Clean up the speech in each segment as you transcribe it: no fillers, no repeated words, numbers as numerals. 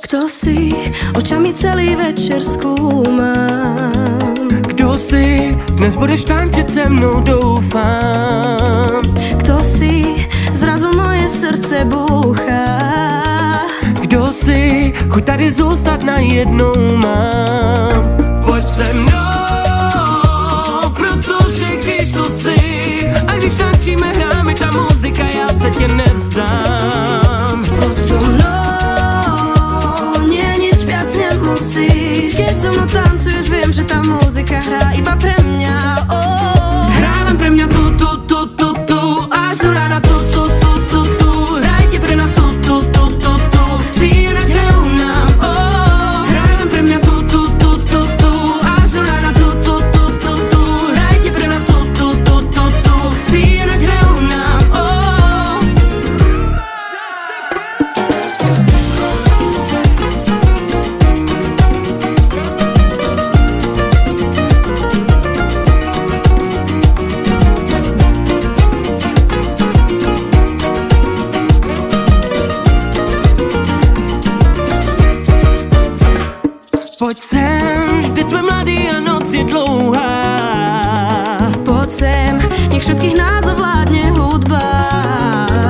Kto si, očami celý večer skúmam. Kdo si, dnes budeš tančit se mnou, doufám. Kto si, zrazu moje srdce búcha. Kdo si, chuť tady zůstat najednou mám. Pojď se mnou, protože když tu jsi, a když tančíme, hráme ta muzika, já se tě nevzdám. Poď so mnou, nie nič viac nemusíš. Keď so mnou tancuješ, viem, že tá muzika hrá iba pre mňa. Hrá len pre mňa tu, až do rána tu. Hrajte pre nás tu. Zírať hrajú nám, hrá len pre mňa tu, až do rána tu. Hrajte pre nás tu. Zírať hrajú nám, Pojď sem, vždyť jsme mladí a noc je dlouhá. Poď sem, nech všetkých nás ovládne hudba.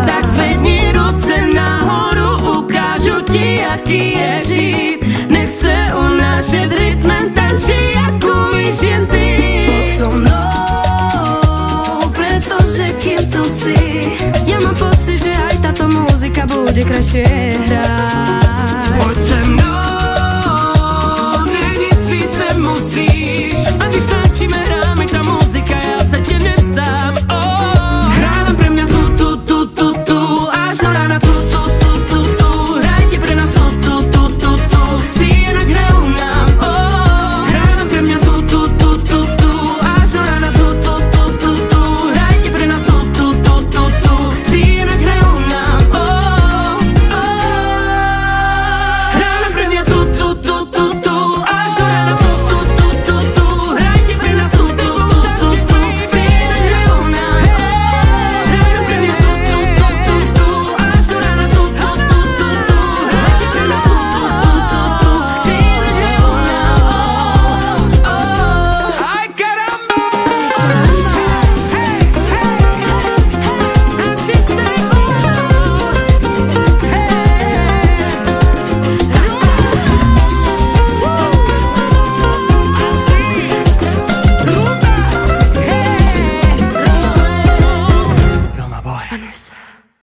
Tak zvedni ruce nahoru, ukážu ti, jaký je žít. Nech se unášet rytmem, tančí, jak umíš jen ty. Poď so mnou, pretože kým tu si, ja mám pocit, že aj táto muzika bude krajšie hrať.